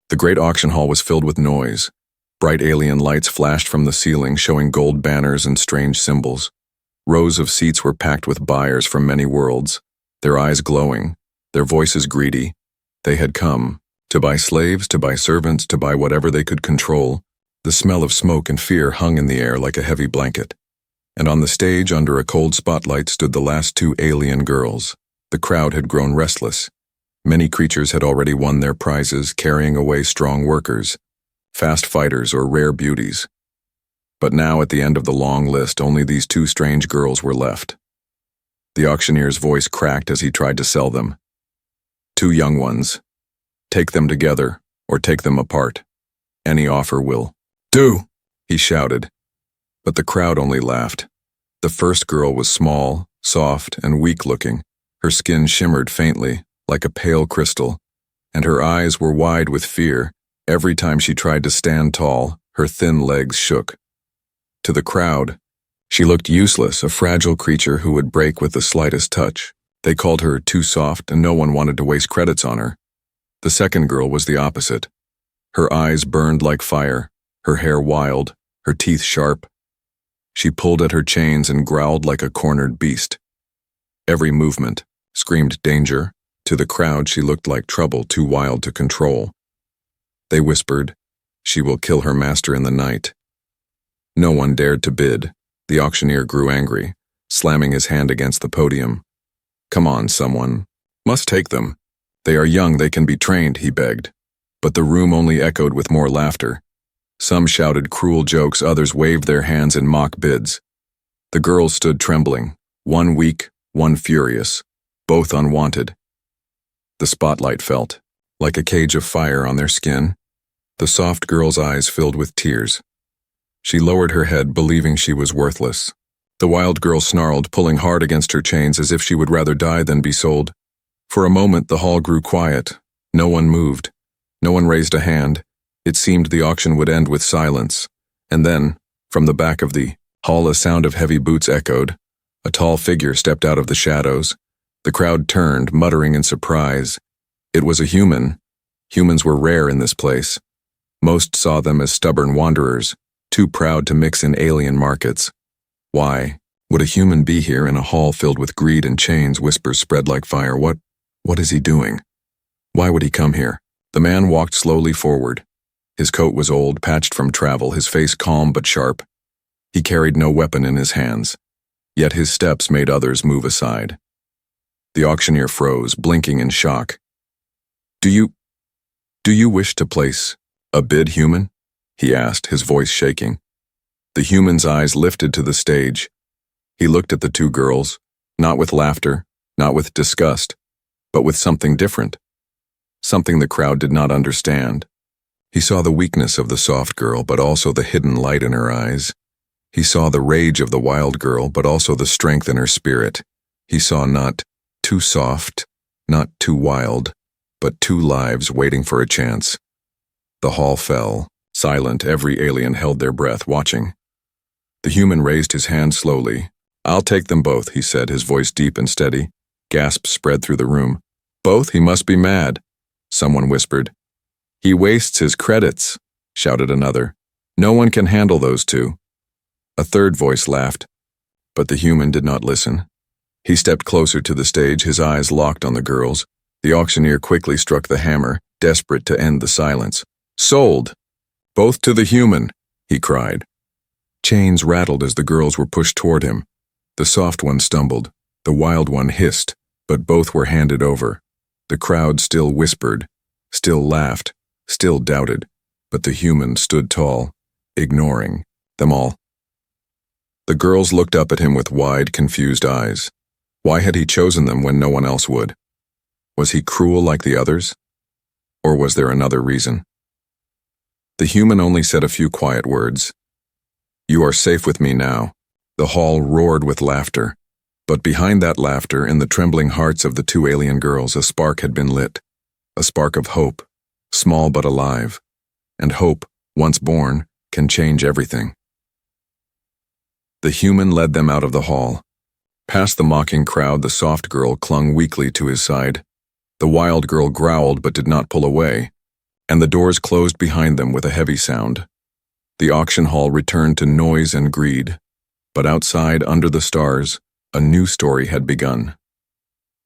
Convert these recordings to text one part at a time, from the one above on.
The great auction hall was filled with noise. Bright alien lights flashed from the ceiling, showing gold banners and strange symbols. Rows of seats were packed with buyers from many worlds, their eyes glowing, their voices greedy. They had come to buy slaves, to buy servants, to buy whatever they could control. The smell of smoke and fear hung in the air like a heavy blanket. And on the stage, under a cold spotlight, stood the last two alien girls. The crowd had grown restless. Many creatures had already won their prizes, carrying away strong workers, fast fighters, or rare beauties. But now, at the end of the long list, only these two strange girls were left. The auctioneer's voice cracked as he tried to sell them. Two young ones. Take them together, or take them apart. Any offer will do, he shouted. But the crowd only laughed. The first girl was small, soft, and weak-looking. Her skin shimmered faintly, like a pale crystal, and her eyes were wide with fear. Every time she tried to stand tall, her thin legs shook. To the crowd, she looked useless, a fragile creature who would break with the slightest touch. They called her too soft, and no one wanted to waste credits on her. The second girl was the opposite. Her eyes burned like fire, her hair wild, her teeth sharp. She pulled at her chains and growled like a cornered beast. Every movement screamed danger. To the crowd, she looked like trouble too wild to control. They whispered, "She will kill her master in the night." No one dared to bid. The auctioneer grew angry, slamming his hand against the podium. "Come on, someone. Must take them. They are young, they can be trained," he begged. But the room only echoed with more laughter. Some shouted cruel jokes, others waved their hands in mock bids. The girls stood trembling, one weak, one furious, both unwanted. The spotlight felt like a cage of fire on their skin. The soft girl's eyes filled with tears. She lowered her head, believing she was worthless. The wild girl snarled, pulling hard against her chains as if she would rather die than be sold. For a moment, the hall grew quiet. No one moved. No one raised a hand. It seemed the auction would end with silence. And then, from the back of the hall, a sound of heavy boots echoed. A tall figure stepped out of the shadows. The crowd turned, muttering in surprise. It was a human. Humans were rare in this place. Most saw them as stubborn wanderers, too proud to mix in alien markets. Why would a human be here in a hall filled with greed and chains? Whispers spread like fire. What is he doing? Why would he come here? The man walked slowly forward. His coat was old, patched from travel, his face calm but sharp. He carried no weapon in his hands, yet his steps made others move aside. The auctioneer froze, blinking in shock. Do you wish to place a bid, human?" he asked, his voice shaking. The human's eyes lifted to the stage. He looked at the two girls, not with laughter, not with disgust, but with something different. Something the crowd did not understand. He saw the weakness of the soft girl, but also the hidden light in her eyes. He saw the rage of the wild girl, but also the strength in her spirit. He saw not too soft, not too wild, but two lives waiting for a chance. The hall fell. Silent, every alien held their breath, watching. The human raised his hand slowly. "I'll take them both," he said, his voice deep and steady. Gasps spread through the room. "Both? He must be mad," someone whispered. "He wastes his credits," shouted another. "No one can handle those two." A third voice laughed, but the human did not listen. He stepped closer to the stage, his eyes locked on the girls. The auctioneer quickly struck the hammer, desperate to end the silence. "Sold! Both to the human!" he cried. Chains rattled as the girls were pushed toward him. The soft one stumbled, the wild one hissed, but both were handed over. The crowd still whispered, still laughed, still doubted, but the human stood tall, ignoring them all. The girls looked up at him with wide, confused eyes. Why had he chosen them when no one else would? Was he cruel like the others? Or was there another reason? The human only said a few quiet words. "You are safe with me now." The hall roared with laughter. But behind that laughter, in the trembling hearts of the two alien girls, a spark had been lit. A spark of hope, small but alive. And hope, once born, can change everything. The human led them out of the hall. Past the mocking crowd, the soft girl clung weakly to his side. The wild girl growled but did not pull away. and the doors closed behind them with a heavy sound. The auction hall returned to noise and greed, but outside, under the stars, a new story had begun.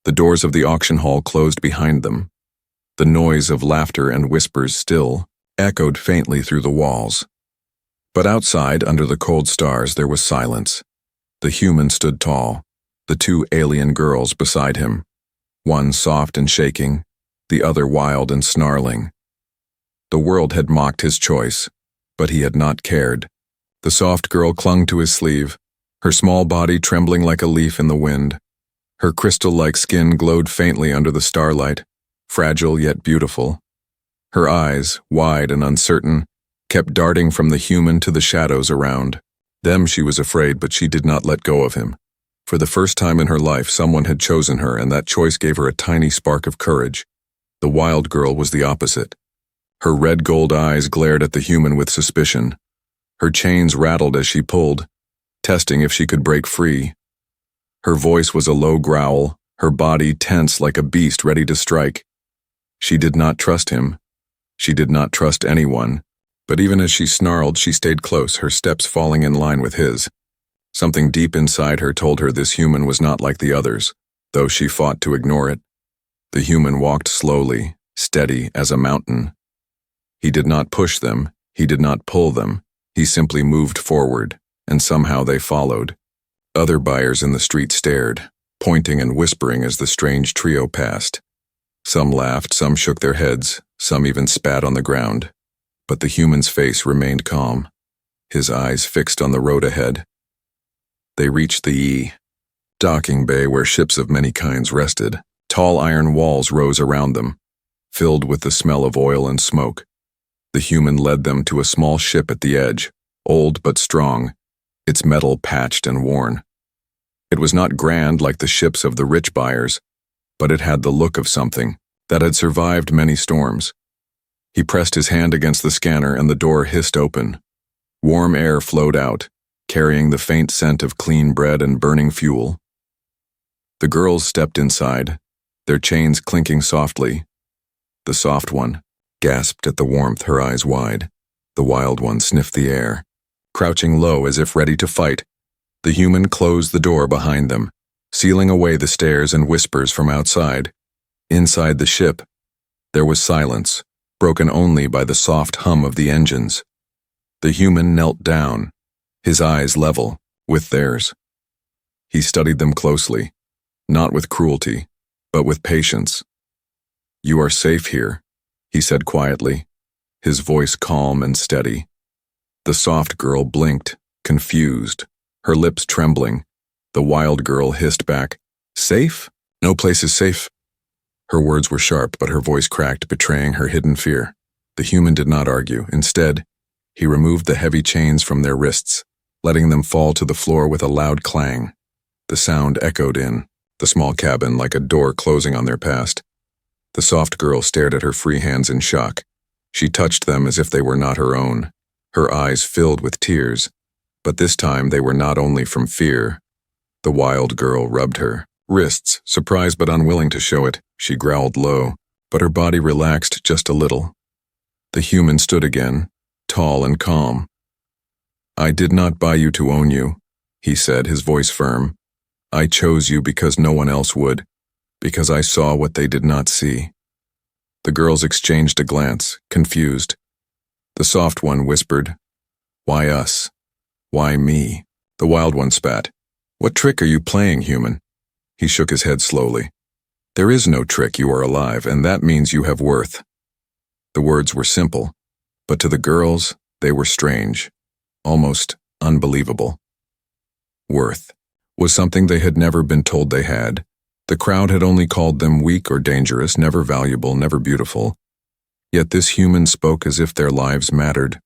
The doors of the auction hall closed behind them. The noise of laughter and whispers still echoed faintly through the walls. But outside, under the cold stars, there was silence. The human stood tall, the two alien girls beside him, one soft and shaking, the other wild and snarling. The world had mocked his choice, but he had not cared. The soft girl clung to his sleeve, her small body trembling like a leaf in the wind. Her crystal-like skin glowed faintly under the starlight, fragile yet beautiful. Her eyes, wide and uncertain, kept darting from the human to the shadows around. Them she was afraid, but she did not let go of him. For the first time in her life, someone had chosen her, and that choice gave her a tiny spark of courage. The wild girl was the opposite. Her red-gold eyes glared at the human with suspicion. Her chains rattled as she pulled, testing if she could break free. Her voice was a low growl, her body tense like a beast ready to strike. She did not trust him. She did not trust anyone. But even as she snarled, she stayed close, her steps falling in line with his. Something deep inside her told her this human was not like the others, though she fought to ignore it. The human walked slowly, steady as a mountain. He did not push them, he did not pull them, he simply moved forward, and somehow they followed. Other buyers in the street stared, pointing and whispering as the strange trio passed. Some laughed, some shook their heads, some even spat on the ground. But the human's face remained calm, his eyes fixed on the road ahead. They reached the docking bay where ships of many kinds rested. Tall iron walls rose around them, filled with the smell of oil and smoke. The human led them to a small ship at the edge, old but strong, its metal patched and worn. It was not grand like the ships of the rich buyers, but it had the look of something that had survived many storms. He pressed his hand against the scanner and the door hissed open. Warm air flowed out, carrying the faint scent of clean bread and burning fuel. The girls stepped inside, their chains clinking softly. The soft one gasped at the warmth, her eyes wide. The wild one sniffed the air, crouching low as if ready to fight. The human closed the door behind them, sealing away the stares and whispers from outside. Inside the ship, there was silence, broken only by the soft hum of the engines. The human knelt down, his eyes level with theirs. He studied them closely, not with cruelty, but with patience. "You are safe here," he said quietly, his voice calm and steady. The soft girl blinked, confused, her lips trembling. The wild girl hissed back, "Safe? No place is safe." Her words were sharp, but her voice cracked, betraying her hidden fear. The human did not argue. Instead, he removed the heavy chains from their wrists, letting them fall to the floor with a loud clang. The sound echoed in the small cabin like a door closing on their past. The soft girl stared at her free hands in shock. She touched them as if they were not her own, her eyes filled with tears. But this time they were not only from fear. The wild girl rubbed her wrists, surprised but unwilling to show it. She growled low, but her body relaxed just a little. The human stood again, tall and calm. "I did not buy you to own you," he said, his voice firm. "I chose you because no one else would, because I saw what they did not see." The girls exchanged a glance, confused. The soft one whispered, "Why us? Why me?" The wild one spat. "What trick are you playing, human?" He shook his head slowly. "There is no trick. You are alive, and that means you have worth." The words were simple, but to the girls, they were strange, almost unbelievable. Worth was something they had never been told they had. The crowd had only called them weak or dangerous, never valuable, never beautiful. Yet this human spoke as if their lives mattered.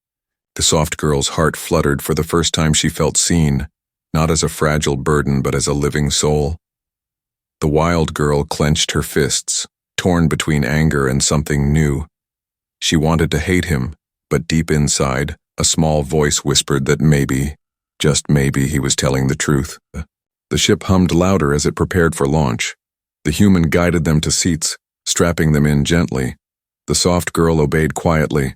The soft girl's heart fluttered. For the first time she felt seen, not as a fragile burden but as a living soul. The wild girl clenched her fists, torn between anger and something new. She wanted to hate him, but deep inside, a small voice whispered that maybe, just maybe, he was telling the truth. The ship hummed louder as it prepared for launch. The human guided them to seats, strapping them in gently. The soft girl obeyed quietly.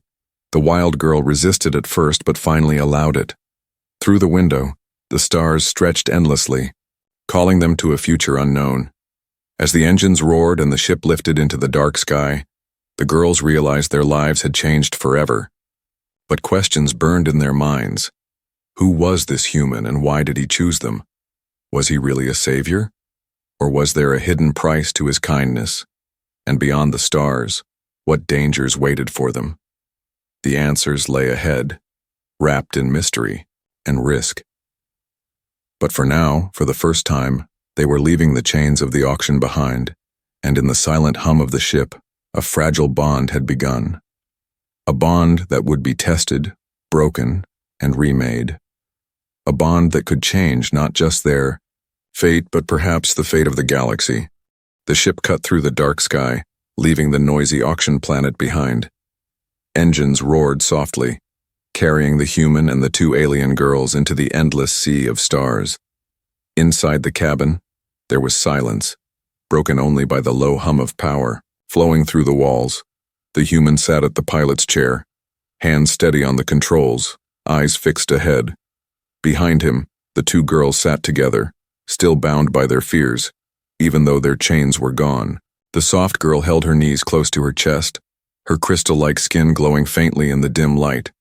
The wild girl resisted at first but finally allowed it. Through the window, the stars stretched endlessly, calling them to a future unknown. As the engines roared and the ship lifted into the dark sky, the girls realized their lives had changed forever. But questions burned in their minds. Who was this human and why did he choose them? Was he really a savior? Or was there a hidden price to his kindness? And beyond the stars, what dangers waited for them? The answers lay ahead, wrapped in mystery and risk. But for now, for the first time, they were leaving the chains of the auction behind, and in the silent hum of the ship, a fragile bond had begun. A bond that would be tested, broken, and remade. A bond that could change not just their fate, but perhaps the fate of the galaxy. The ship cut through the dark sky, leaving the noisy auction planet behind. Engines roared softly, carrying the human and the two alien girls into the endless sea of stars. Inside the cabin, there was silence, broken only by the low hum of power flowing through the walls. The human sat at the pilot's chair, hands steady on the controls, eyes fixed ahead. Behind him, the two girls sat together, still bound by their fears, even though their chains were gone. The soft girl held her knees close to her chest, her crystal-like skin glowing faintly in the dim light.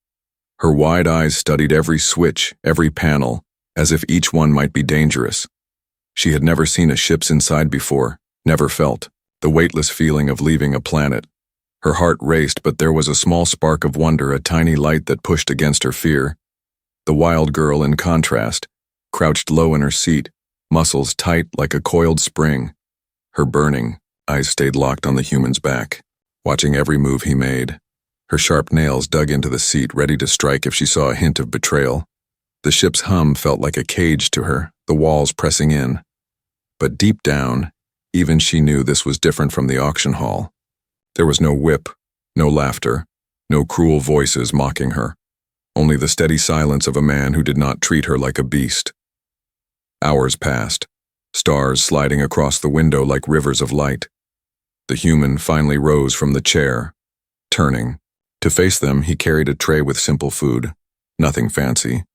Her wide eyes studied every switch, every panel, as if each one might be dangerous. She had never seen a ship's inside before, never felt the weightless feeling of leaving a planet. Her heart raced, but there was a small spark of wonder, a tiny light that pushed against her fear. The wild girl, in contrast, crouched low in her seat, muscles tight like a coiled spring. Her burning eyes stayed locked on the human's back, watching every move he made. Her sharp nails dug into the seat, ready to strike if she saw a hint of betrayal. The ship's hum felt like a cage to her, the walls pressing in. But deep down, even she knew this was different from the auction hall. There was no whip, no laughter, no cruel voices mocking her. Only the steady silence of a man who did not treat her like a beast. Hours passed, stars sliding across the window like rivers of light. The human finally rose from the chair, turning. To face them, he carried a tray with simple food, nothing fancy,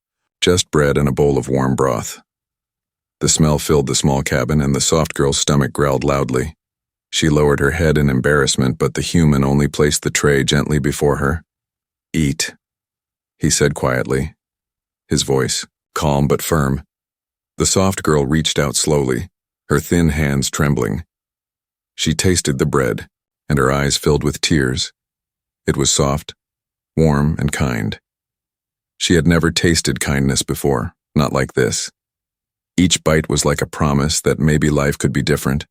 just bread and a bowl of warm broth. The smell filled the small cabin, and the soft girl's stomach growled loudly. She lowered her head in embarrassment, but the human only placed the tray gently before her. "Eat," he said quietly, his voice calm but firm. The soft girl reached out slowly, her thin hands trembling. She tasted the bread, and her eyes filled with tears. It was soft, warm, and kind. She had never tasted kindness before, not like this. Each bite was like a promise that maybe life could be different.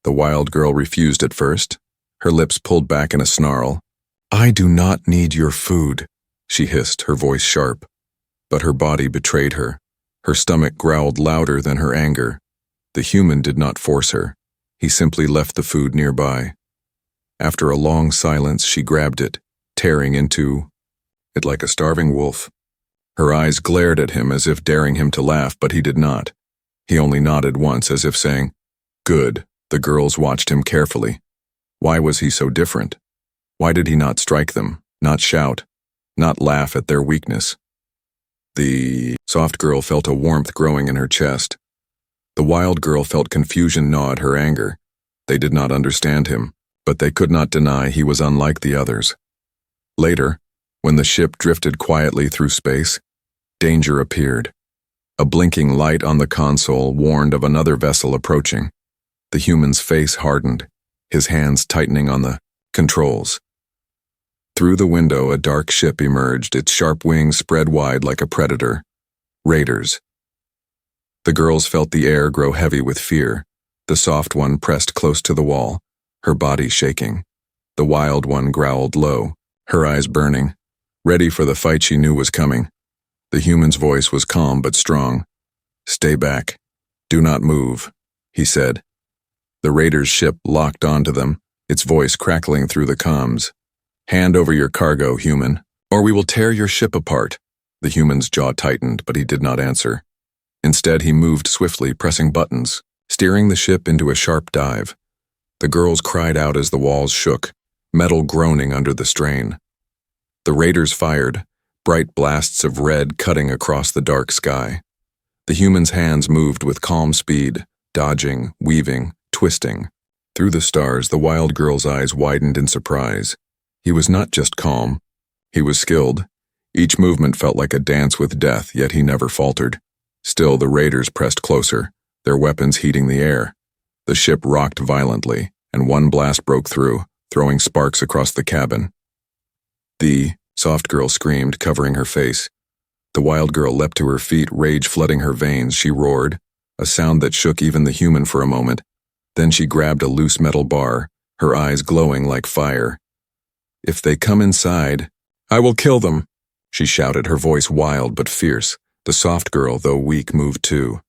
The wild girl refused at first, her lips pulled back in a snarl. "I do not need your food," she hissed, her voice sharp. But her body betrayed her. Her stomach growled louder than her anger. The human did not force her. He simply left the food nearby. After a long silence, she grabbed it, tearing into it like a starving wolf. Her eyes glared at him as if daring him to laugh, but he did not. He only nodded once, as if saying, "Good." The girls watched him carefully. Why was he so different? Why did he not strike them, not shout, not laugh at their weakness? The soft girl felt a warmth growing in her chest. The wild girl felt confusion gnaw at her anger. They did not understand him, but they could not deny he was unlike the others. Later, when the ship drifted quietly through space, danger appeared. A blinking light on the console warned of another vessel approaching. The human's face hardened, his hands tightening on the controls. Through the window, a dark ship emerged, its sharp wings spread wide like a predator. Raiders. The girls felt the air grow heavy with fear. The soft one pressed close to the wall, her body shaking. The wild one growled low, her eyes burning, ready for the fight she knew was coming. The human's voice was calm but strong. "Stay back. Do not move," he said. The raider's ship locked onto them, its voice crackling through the comms. "Hand over your cargo, human, or we will tear your ship apart." The human's jaw tightened, but he did not answer. Instead, he moved swiftly, pressing buttons, steering the ship into a sharp dive. The girls cried out as the walls shook. metal groaning under the strain. The raiders fired, bright blasts of red cutting across the dark sky. The human's hands moved with calm speed, dodging, weaving, twisting. Through the stars, the wild girl's eyes widened in surprise. He was not just calm. He was skilled. Each movement felt like a dance with death, yet he never faltered. Still, the raiders pressed closer, their weapons heating the air. The ship rocked violently, and one blast broke through, throwing sparks across the cabin. The soft girl screamed, covering her face. The wild girl leapt to her feet, rage flooding her veins. She roared, a sound that shook even the human for a moment. Then she grabbed a loose metal bar, her eyes glowing like fire. "If they come inside, I will kill them," she shouted, her voice wild but fierce. The soft girl, though weak, moved too.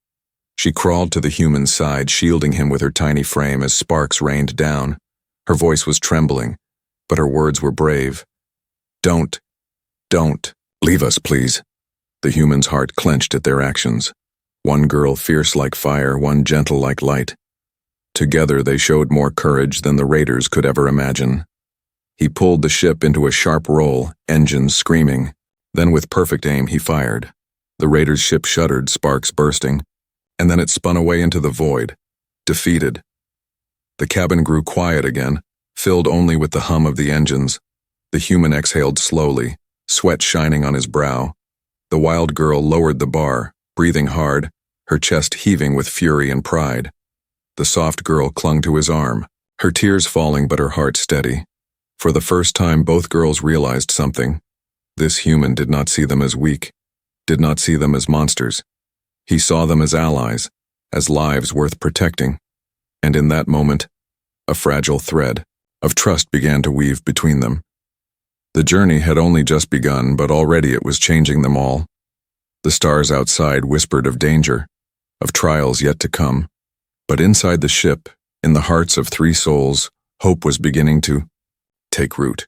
She crawled to the human's side, shielding him with her tiny frame as sparks rained down. Her voice was trembling, but her words were brave. Don't. Leave us, please." The human's heart clenched at their actions. One girl fierce like fire, one gentle like light. Together they showed more courage than the raiders could ever imagine. He pulled the ship into a sharp roll, engines screaming. Then with perfect aim he fired. The raiders' ship shuddered, sparks bursting, and then it spun away into the void, defeated. The cabin grew quiet again, filled only with the hum of the engines. The human exhaled slowly, sweat shining on his brow. The wild girl lowered the bar, breathing hard, her chest heaving with fury and pride. The soft girl clung to his arm, her tears falling but her heart steady. For the first time, both girls realized something. This human did not see them as weak, did not see them as monsters. He saw them as allies, as lives worth protecting. And in that moment, a fragile thread of trust began to weave between them. The journey had only just begun, but already it was changing them all. The stars outside whispered of danger, of trials yet to come. But inside the ship, in the hearts of three souls, hope was beginning to take root.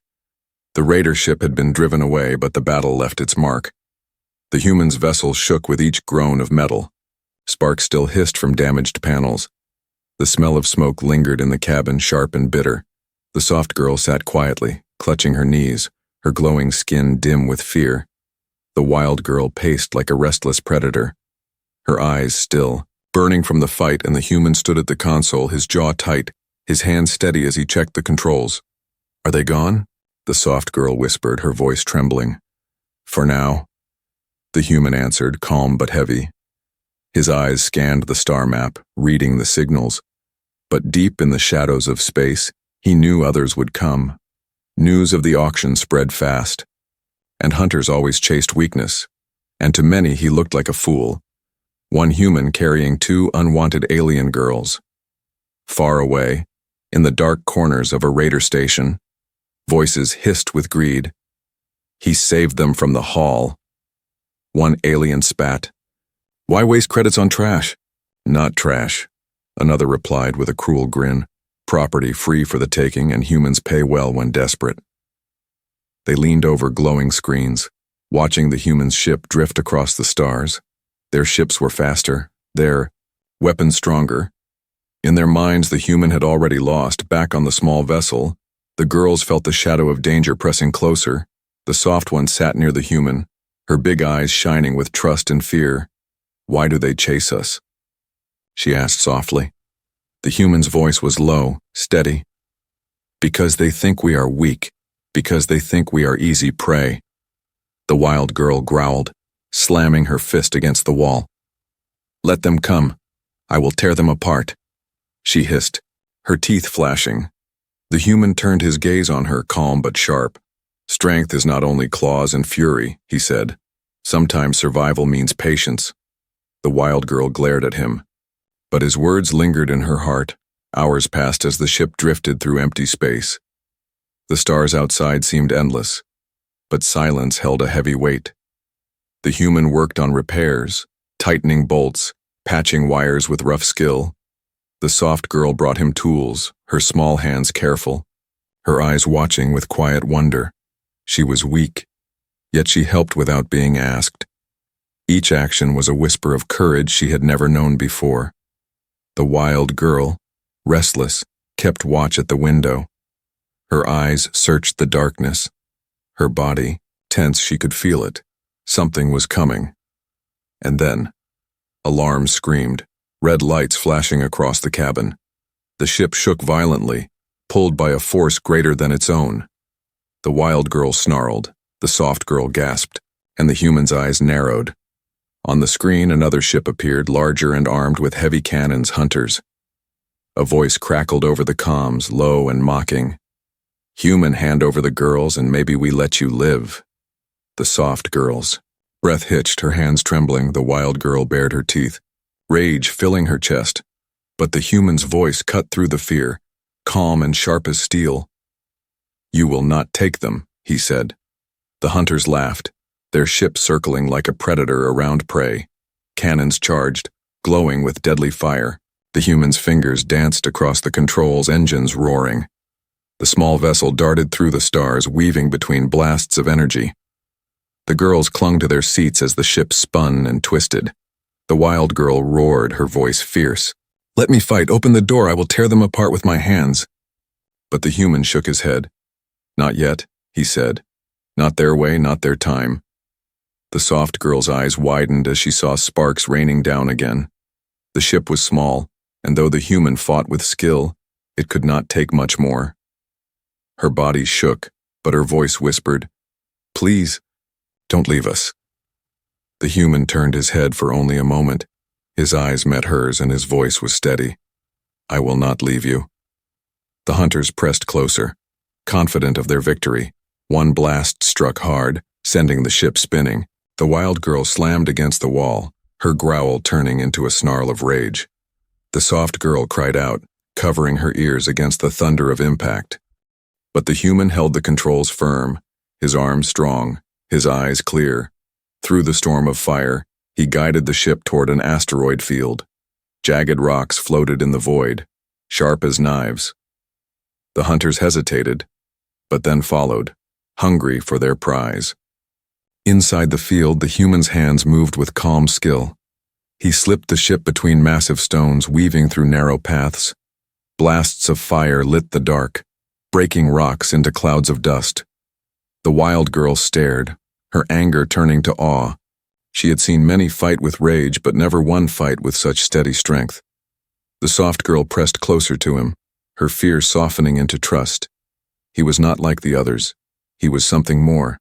The raider ship had been driven away, but the battle left its mark. The human's vessel shook with each groan of metal. Sparks still hissed from damaged panels. The smell of smoke lingered in the cabin, sharp and bitter. The soft girl sat quietly, clutching her knees, her glowing skin dim with fear. The wild girl paced like a restless predator, her eyes still, burning from the fight, and the human stood at the console, his jaw tight, his hands steady as he checked the controls. "Are they gone?" the soft girl whispered, her voice trembling. "For now," the human answered, calm but heavy. His eyes scanned the star map, reading the signals. But deep in the shadows of space, he knew others would come. News of the auction spread fast, and hunters always chased weakness, and to many he looked like a fool. One human carrying two unwanted alien girls. Far away, in the dark corners of a raider station, voices hissed with greed. He saved them from the haul. One alien spat. "Why waste credits on trash?" "Not trash," another replied with a cruel grin. "Property free for the taking, and humans pay well when desperate." They leaned over glowing screens, watching the human's ship drift across the stars. Their ships were faster, their weapons stronger. In their minds, the human had already lost. Back on the small vessel, the girls felt the shadow of danger pressing closer. The soft one sat near the human, her big eyes shining with trust and fear. "Why do they chase us?" she asked softly. The human's voice was low, steady. "Because they think we are weak, because they think we are easy prey." The wild girl growled, slamming her fist against the wall. "Let them come. I will tear them apart," she hissed, her teeth flashing. The human turned his gaze on her, calm but sharp. "Strength is not only claws and fury," he said. "Sometimes survival means patience." The wild girl glared at him, but his words lingered in her heart. Hours passed as the ship drifted through empty space. The stars outside seemed endless, but silence held a heavy weight. The human worked on repairs, tightening bolts, patching wires with rough skill. The soft girl brought him tools, her small hands careful, her eyes watching with quiet wonder. She was weak, yet she helped without being asked. Each action was a whisper of courage she had never known before. The wild girl, restless, kept watch at the window. Her eyes searched the darkness. Her body, tense, she could feel it. Something was coming. And then, alarms screamed, red lights flashing across the cabin. The ship shook violently, pulled by a force greater than its own. The wild girl snarled, the soft girl gasped, and the human's eyes narrowed. On the screen, another ship appeared, larger and armed with heavy cannons, hunters. A voice crackled over the comms, low and mocking. "Human, hand over the girls and maybe we let you live." The soft girls. Breath hitched, her hands trembling, the wild girl bared her teeth, rage filling her chest. But the human's voice cut through the fear, calm and sharp as steel. "You will not take them," he said. The hunters laughed, their ship circling like a predator around prey. Cannons charged, glowing with deadly fire. The human's fingers danced across the controls, engines roaring. The small vessel darted through the stars, weaving between blasts of energy. The girls clung to their seats as the ship spun and twisted. The wild girl roared, her voice fierce. "Let me fight, open the door, I will tear them apart with my hands." But the human shook his head. "Not yet," he said. "Not their way, not their time." The soft girl's eyes widened as she saw sparks raining down again. The ship was small, and though the human fought with skill, it could not take much more. Her body shook, but her voice whispered, "Please, don't leave us." The human turned his head for only a moment. His eyes met hers and his voice was steady. "I will not leave you." The hunters pressed closer, confident of their victory. One blast struck hard, sending the ship spinning. The wild girl slammed against the wall, her growl turning into a snarl of rage. The soft girl cried out, covering her ears against the thunder of impact. But the human held the controls firm, his arms strong, his eyes clear. Through the storm of fire, he guided the ship toward an asteroid field. Jagged rocks floated in the void, sharp as knives. The hunters hesitated, but then followed, hungry for their prize. Inside the field, the human's hands moved with calm skill. He slipped the ship between massive stones, weaving through narrow paths. Blasts of fire lit the dark, breaking rocks into clouds of dust. The wild girl stared, her anger turning to awe. She had seen many fight with rage, but never one fight with such steady strength. The soft girl pressed closer to him, her fear softening into trust. He was not like the others. He was something more.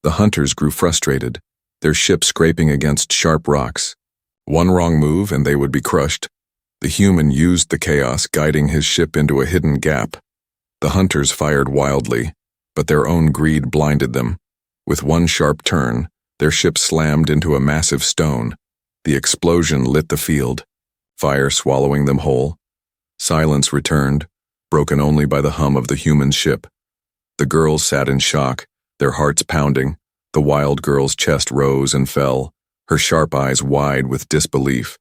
The hunters grew frustrated, their ship scraping against sharp rocks. One wrong move and they would be crushed. The human used the chaos, guiding his ship into a hidden gap. The hunters fired wildly, but their own greed blinded them. With one sharp turn, their ship slammed into a massive stone. The explosion lit the field, fire swallowing them whole. Silence returned, broken only by the hum of the human ship. The girls sat in shock, their hearts pounding. The wild girl's chest rose and fell, her sharp eyes wide with disbelief.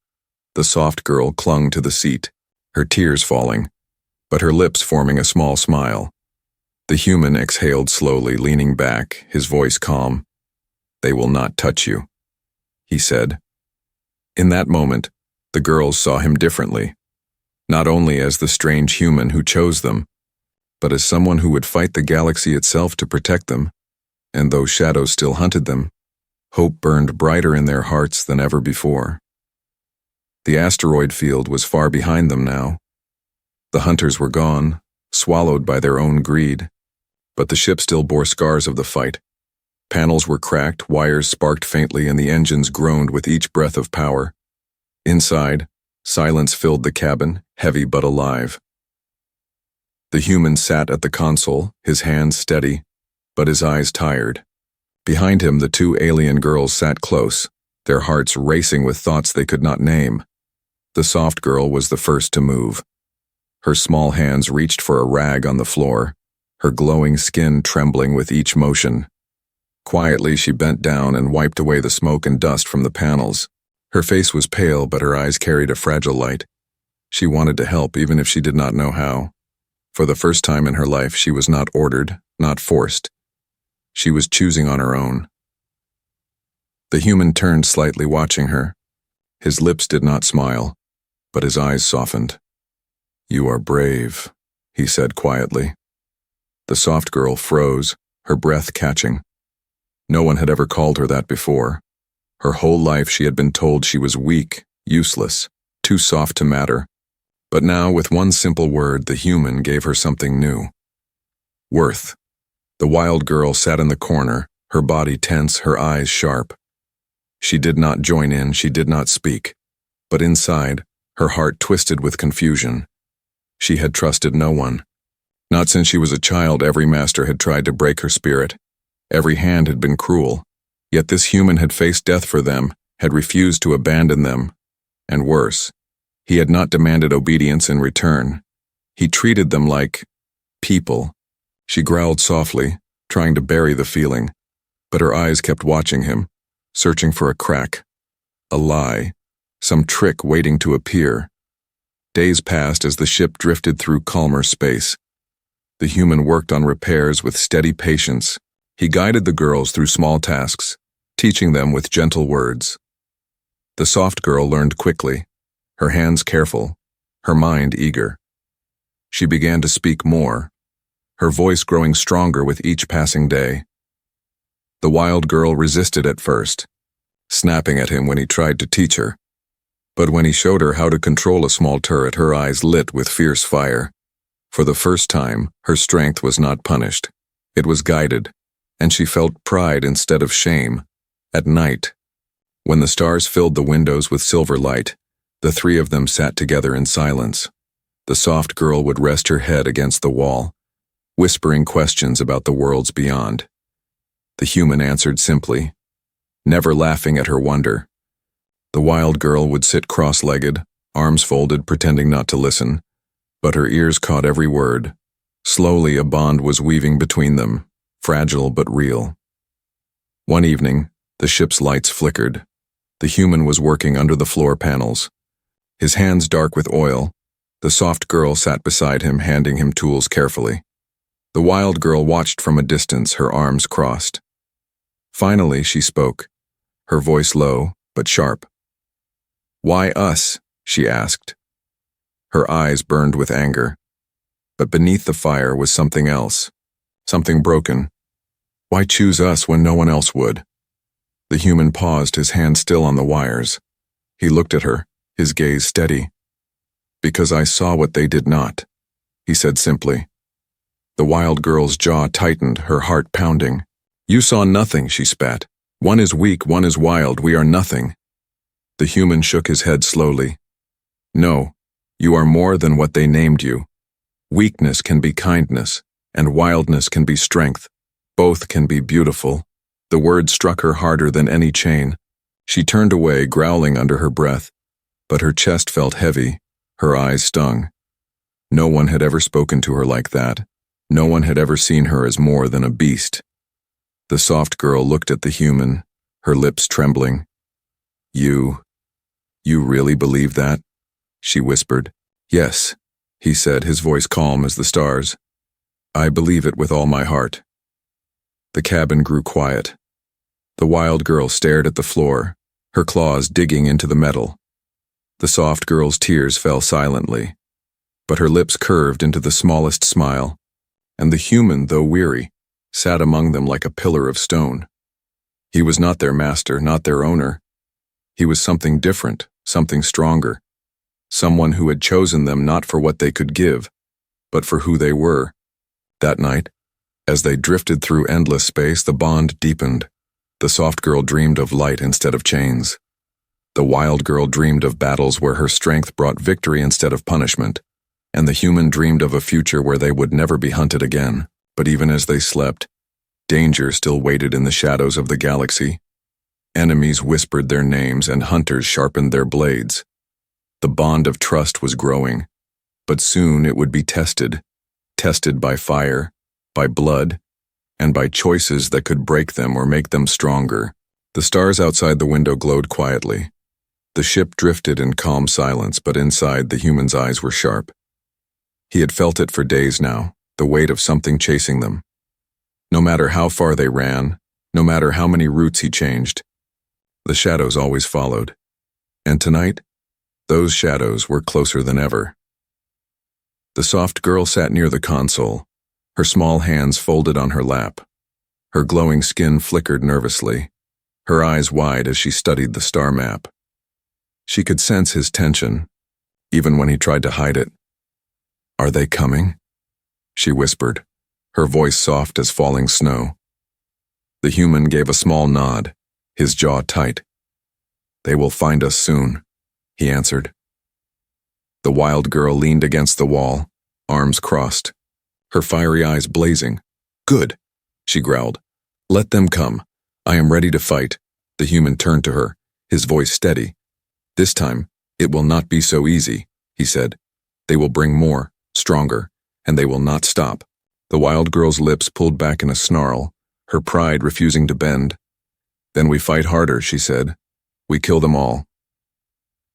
The soft girl clung to the seat, her tears falling, but her lips forming a small smile. The human exhaled slowly, leaning back, his voice calm. "They will not touch you," he said. In that moment, the girls saw him differently, not only as the strange human who chose them, but as someone who would fight the galaxy itself to protect them. And though shadows still hunted them, hope burned brighter in their hearts than ever before. The asteroid field was far behind them now. The hunters were gone, swallowed by their own greed, but the ship still bore scars of the fight. Panels were cracked, wires sparked faintly, and the engines groaned with each breath of power. Inside, silence filled the cabin, heavy but alive. The human sat at the console, his hands steady, but his eyes tired. Behind him, the two alien girls sat close, their hearts racing with thoughts they could not name. The soft girl was the first to move. Her small hands reached for a rag on the floor, her glowing skin trembling with each motion. Quietly, she bent down and wiped away the smoke and dust from the panels. Her face was pale, but her eyes carried a fragile light. She wanted to help, even if she did not know how. For the first time in her life, she was not ordered, not forced. She was choosing on her own. The human turned slightly, watching her. His lips did not smile, but his eyes softened. "You are brave," he said quietly. The soft girl froze, her breath catching. No one had ever called her that before. Her whole life she had been told she was weak, useless, too soft to matter. But now, with one simple word, the human gave her something new. Worth. The wild girl sat in the corner, her body tense, her eyes sharp. She did not join in, she did not speak. But inside, her heart twisted with confusion. She had trusted no one. Not since she was a child. Every master had tried to break her spirit. Every hand had been cruel. Yet this human had faced death for them, had refused to abandon them. And worse, he had not demanded obedience in return. He treated them like people. She growled softly, trying to bury the feeling, but her eyes kept watching him, searching for a crack, a lie, some trick waiting to appear. Days passed as the ship drifted through calmer space. The human worked on repairs with steady patience. He guided the girls through small tasks, teaching them with gentle words. The soft girl learned quickly, her hands careful, her mind eager. She began to speak more, her voice growing stronger with each passing day. The wild girl resisted at first, snapping at him when he tried to teach her. But when he showed her how to control a small turret, her eyes lit with fierce fire. For the first time, her strength was not punished. It was guided, and she felt pride instead of shame. At night, when the stars filled the windows with silver light, the three of them sat together in silence. The soft girl would rest her head against the wall, whispering questions about the worlds beyond. The human answered simply, never laughing at her wonder. The wild girl would sit cross-legged, arms folded, pretending not to listen, but her ears caught every word. Slowly, a bond was weaving between them, fragile but real. One evening, the ship's lights flickered. The human was working under the floor panels, his hands dark with oil. The soft girl sat beside him, handing him tools carefully. The wild girl watched from a distance, her arms crossed. Finally, she spoke, her voice low but sharp. "Why us?" she asked. Her eyes burned with anger, but beneath the fire was something else, something broken. Why choose us when no one else would? The human paused, his hand still on the wires. He looked at her, his gaze steady. "Because I saw what they did not," he said simply. The wild girl's jaw tightened, her heart pounding. "You saw nothing," she spat. "One is weak, one is wild, we are nothing." The human shook his head slowly. "No, you are more than what they named you. Weakness can be kindness, and wildness can be strength. Both can be beautiful." The word struck her harder than any chain. She turned away, growling under her breath, but her chest felt heavy, her eyes stung. No one had ever spoken to her like that. No one had ever seen her as more than a beast. The soft girl looked at the human, her lips trembling. You really believe that?" she whispered. "Yes," he said, his voice calm as the stars. "I believe it with all my heart." The cabin grew quiet. The wild girl stared at the floor, her claws digging into the metal. The soft girl's tears fell silently, but her lips curved into the smallest smile, and the human, though weary, sat among them like a pillar of stone. He was not their master, not their owner. He was something different, something stronger, someone who had chosen them not for what they could give, but for who they were. That night, as they drifted through endless space, the bond deepened. The soft girl dreamed of light instead of chains. The wild girl dreamed of battles where her strength brought victory instead of punishment, and the human dreamed of a future where they would never be hunted again. But even as they slept, danger still waited in the shadows of the galaxy. Enemies whispered their names and hunters sharpened their blades. The bond of trust was growing, but soon it would be tested by fire, by blood, and by choices that could break them or make them stronger. The stars outside the window glowed quietly. The ship drifted in calm silence, but inside the human's eyes were sharp. He had felt it for days now, the weight of something chasing them. No matter how far they ran, no matter how many routes he changed, the shadows always followed. And tonight, those shadows were closer than ever. The soft girl sat near the console, her small hands folded on her lap. Her glowing skin flickered nervously, her eyes wide as she studied the star map. She could sense his tension, even when he tried to hide it. "Are they coming?" she whispered, her voice soft as falling snow. The human gave a small nod, his jaw tight. "They will find us soon," he answered. The wild girl leaned against the wall, arms crossed, her fiery eyes blazing. "Good," she growled. "Let them come. I am ready to fight." The human turned to her, his voice steady. "This time, it will not be so easy," he said. "They will bring more, stronger, and they will not stop." The wild girl's lips pulled back in a snarl, her pride refusing to bend. "Then we fight harder," she said. "We kill them all."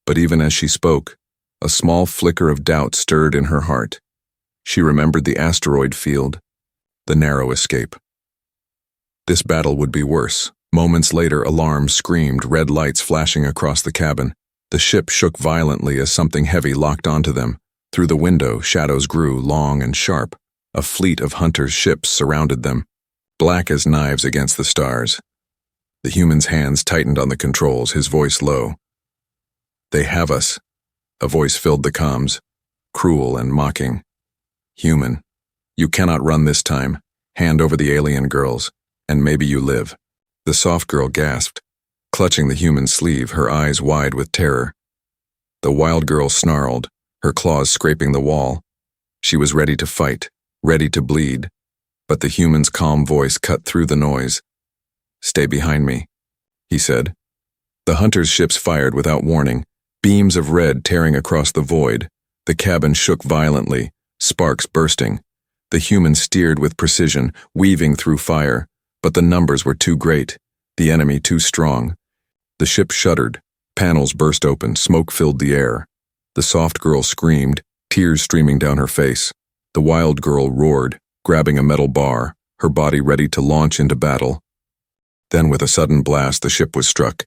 But even as she spoke, a small flicker of doubt stirred in her heart. She remembered the asteroid field, the narrow escape. This battle would be worse. Moments later, alarms screamed, red lights flashing across the cabin. The ship shook violently as something heavy locked onto them. Through the window, shadows grew, long and sharp. A fleet of hunters' ships surrounded them, black as knives against the stars. The human's hands tightened on the controls, his voice low. "They have us." A voice filled the comms, cruel and mocking. "Human, you cannot run this time. Hand over the alien girls, and maybe you live." The soft girl gasped, clutching the human's sleeve, her eyes wide with terror. The wild girl snarled, her claws scraping the wall. She was ready to fight, ready to bleed, but the human's calm voice cut through the noise. "Stay behind me," he said. The hunters' ships fired without warning, beams of red tearing across the void. The cabin shook violently, sparks bursting. The human steered with precision, weaving through fire, but the numbers were too great, the enemy too strong. The ship shuddered, panels burst open, smoke filled the air. The soft girl screamed, tears streaming down her face. The wild girl roared, grabbing a metal bar, her body ready to launch into battle. Then with a sudden blast, the ship was struck.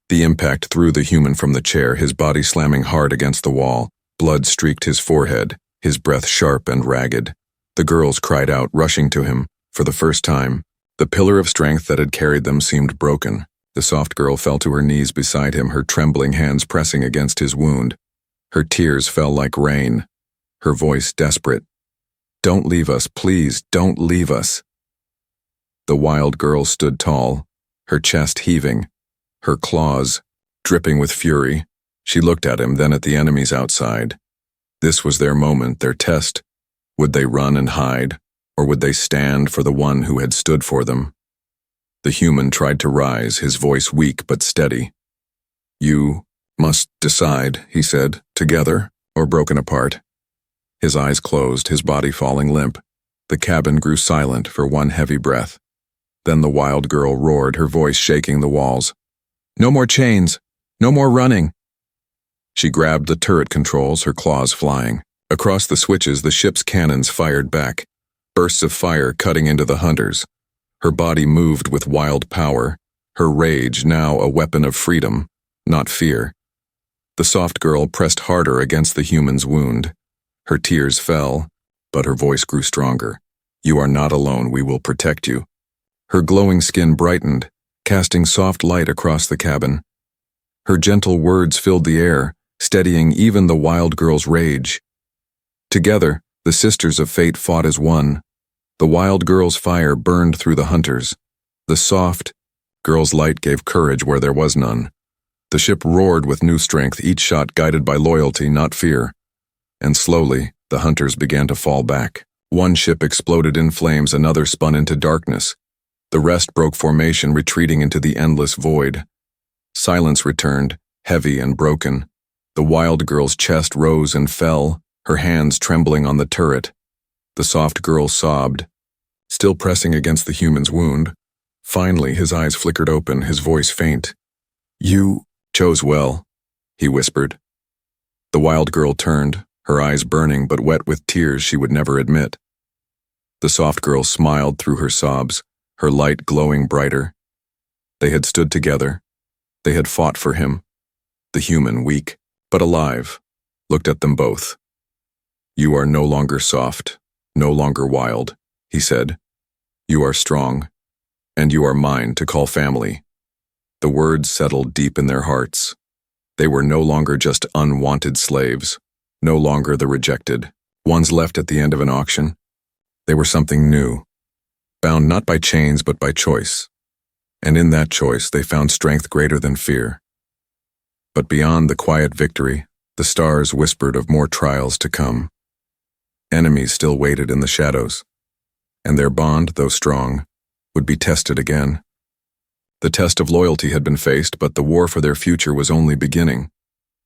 The impact threw the human from the chair, his body slamming hard against the wall. Blood streaked his forehead, his breath sharp and ragged. The girls cried out, rushing to him. For the first time, the pillar of strength that had carried them seemed broken. The soft girl fell to her knees beside him, her trembling hands pressing against his wound. Her tears fell like rain, her voice desperate. "Don't leave us, please, don't leave us." The wild girl stood tall, her chest heaving, her claws dripping with fury. She looked at him, then at the enemies outside. This was their moment, their test. Would they run and hide, or would they stand for the one who had stood for them? The human tried to rise, his voice weak but steady. "You must decide," he said, "together or broken apart." His eyes closed, his body falling limp. The cabin grew silent for one heavy breath. Then the wild girl roared, her voice shaking the walls. "No more chains! No more running!" She grabbed the turret controls, her claws flying. Across the switches, the ship's cannons fired back, bursts of fire cutting into the hunters. Her body moved with wild power, her rage now a weapon of freedom, not fear. The soft girl pressed harder against the human's wound. Her tears fell, but her voice grew stronger. "You are not alone, we will protect you." Her glowing skin brightened, casting soft light across the cabin. Her gentle words filled the air, steadying even the wild girl's rage. Together, the sisters of fate fought as one. The wild girl's fire burned through the hunters. The soft girl's light gave courage where there was none. The ship roared with new strength, each shot guided by loyalty, not fear. And slowly, the hunters began to fall back. One ship exploded in flames, another spun into darkness. The rest broke formation, retreating into the endless void. Silence returned, heavy and broken. The wild girl's chest rose and fell, her hands trembling on the turret. The soft girl sobbed, still pressing against the human's wound. Finally, his eyes flickered open, his voice faint. "You chose well," he whispered. The wild girl turned, her eyes burning but wet with tears she would never admit. The soft girl smiled through her sobs, her light glowing brighter. They had stood together. They had fought for him. The human, weak but alive, looked at them both. "You are no longer soft, no longer wild. he said. "You are strong, and you are mine to call family." The words settled deep in their hearts. They were no longer just unwanted slaves, no longer the rejected ones left at the end of an auction. They were something new, bound not by chains but by choice. And in that choice they found strength greater than fear. But beyond the quiet victory, the stars whispered of more trials to come. Enemies still waited in the shadows, and their bond, though strong, would be tested again. The test of loyalty had been faced, but the war for their future was only beginning.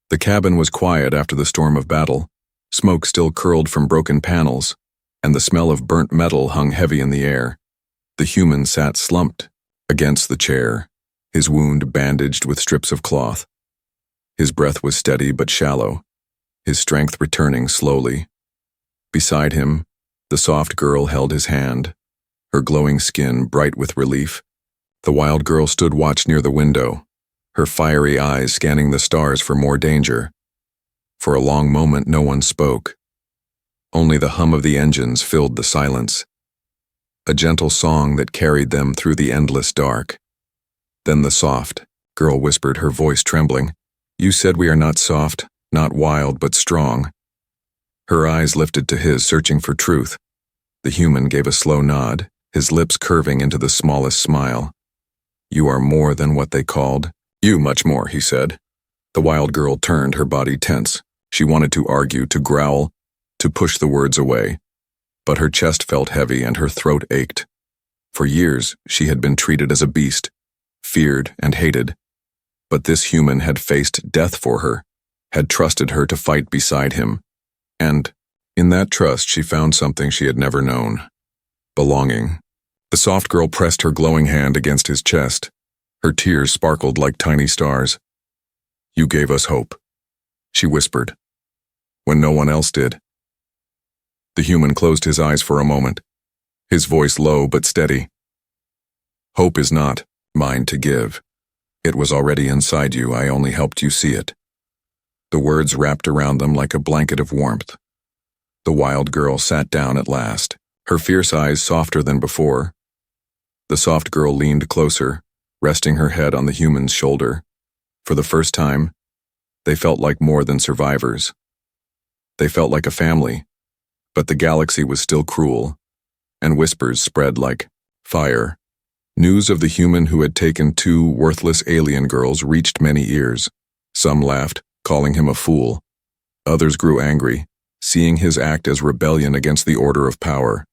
The cabin was quiet after the storm of battle. Smoke still curled from broken panels, and the smell of burnt metal hung heavy in the air. The human sat slumped against the chair, his wound bandaged with strips of cloth. His breath was steady but shallow, his strength returning slowly. Beside him, the soft girl held his hand, her glowing skin bright with relief. The wild girl stood watch near the window, her fiery eyes scanning the stars for more danger. For a long moment no one spoke. Only the hum of the engines filled the silence, a gentle song that carried them through the endless dark. Then the soft girl whispered, her voice trembling, "You said we are not soft, not wild, but strong." Her eyes lifted to his, searching for truth. The human gave a slow nod, his lips curving into the smallest smile. "You are more than what they called." "You much more," he said. The wild girl turned, her body tense. She wanted to argue, to growl, to push the words away. But her chest felt heavy and her throat ached. For years, she had been treated as a beast, feared and hated. But this human had faced death for her, had trusted her to fight beside him. And, in that trust, she found something she had never known: belonging. The soft girl pressed her glowing hand against his chest. Her tears sparkled like tiny stars. "You gave us hope," she whispered, "when no one else did." The human closed his eyes for a moment, his voice low but steady. "Hope is not mine to give. It was already inside you, I only helped you see it." The words wrapped around them like a blanket of warmth. The wild girl sat down at last, her fierce eyes softer than before. The soft girl leaned closer, resting her head on the human's shoulder. For the first time, they felt like more than survivors. They felt like a family, but the galaxy was still cruel, and whispers spread like fire. News of the human who had taken two worthless alien girls reached many ears. Some laughed, calling him a fool. Others grew angry, seeing his act as rebellion against the order of power.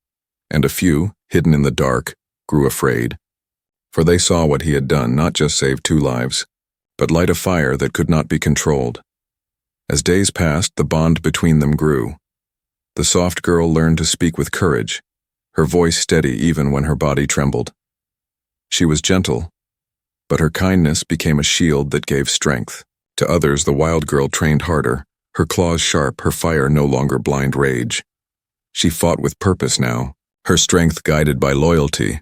And a few, hidden in the dark, grew afraid. For they saw what he had done not just save two lives, but light a fire that could not be controlled. As days passed, the bond between them grew. The soft girl learned to speak with courage, her voice steady even when her body trembled. She was gentle, but her kindness became a shield that gave strength. To others, the wild girl trained harder, her claws sharp, her fire no longer blind rage. She fought with purpose now, her strength guided by loyalty,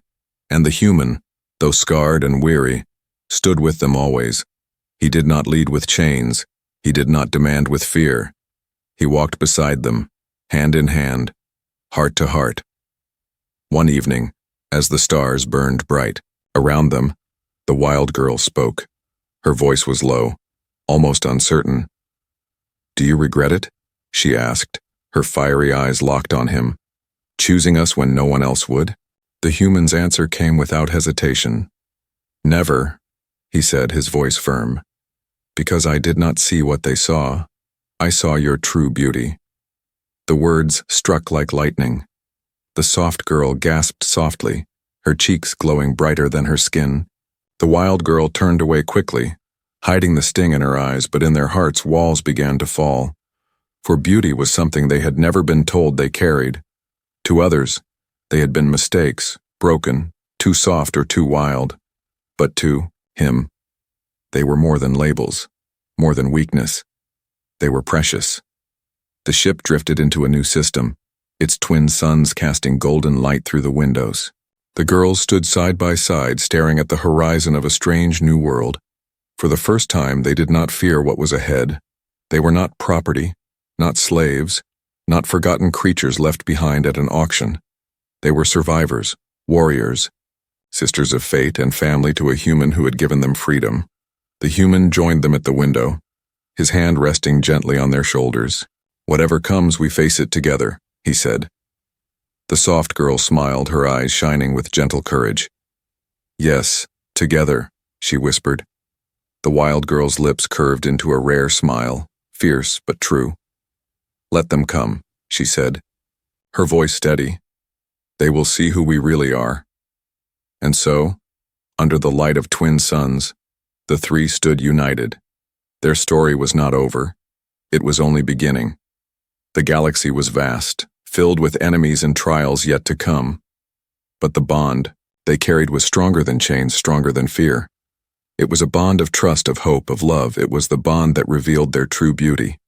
and the human, though scarred and weary, stood with them always. He did not lead with chains, he did not demand with fear. He walked beside them, hand in hand, heart to heart. One evening, as the stars burned bright around them, the wild girl spoke. Her voice was low, almost uncertain. "Do you regret it?" she asked, her fiery eyes locked on him. "Choosing us when no one else would?" The human's answer came without hesitation. "Never," he said, his voice firm. "Because I did not see what they saw. I saw your true beauty." The words struck like lightning. The soft girl gasped softly, her cheeks glowing brighter than her skin. The wild girl turned away quickly, hiding the sting in her eyes, but in their hearts walls began to fall. For beauty was something they had never been told they carried. To others, they had been mistakes, broken, too soft or too wild. But to him, they were more than labels, more than weakness. They were precious. The ship drifted into a new system, its twin suns casting golden light through the windows. The girls stood side by side, staring at the horizon of a strange new world. For the first time, they did not fear what was ahead. They were not property, not slaves, not forgotten creatures left behind at an auction. They were survivors, warriors, sisters of fate and family to a human who had given them freedom. The human joined them at the window, his hand resting gently on their shoulders. "Whatever comes, we face it together," he said. The soft girl smiled, her eyes shining with gentle courage. "Yes, together," she whispered. The wild girl's lips curved into a rare smile, fierce but true. "Let them come," she said, her voice steady. "They will see who we really are." And so, under the light of twin suns, the three stood united. Their story was not over. It was only beginning. The galaxy was vast, filled with enemies and trials yet to come. But the bond they carried was stronger than chains, stronger than fear. It was a bond of trust, of hope, of love. It was the bond that revealed their true beauty.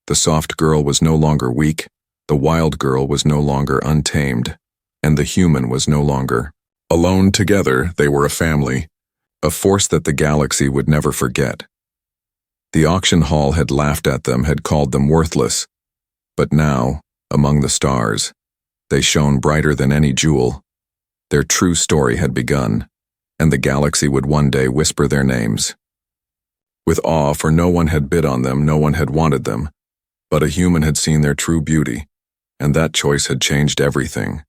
The soft girl was no longer weak, the wild girl was no longer untamed, and the human was no longer alone. Together, they were a family, a force that the galaxy would never forget. The auction hall had laughed at them, had called them worthless, but now, among the stars, they shone brighter than any jewel. Their true story had begun, and the galaxy would one day whisper their names. With awe, for no one had bid on them, no one had wanted them, but a human had seen their true beauty, and that choice had changed everything.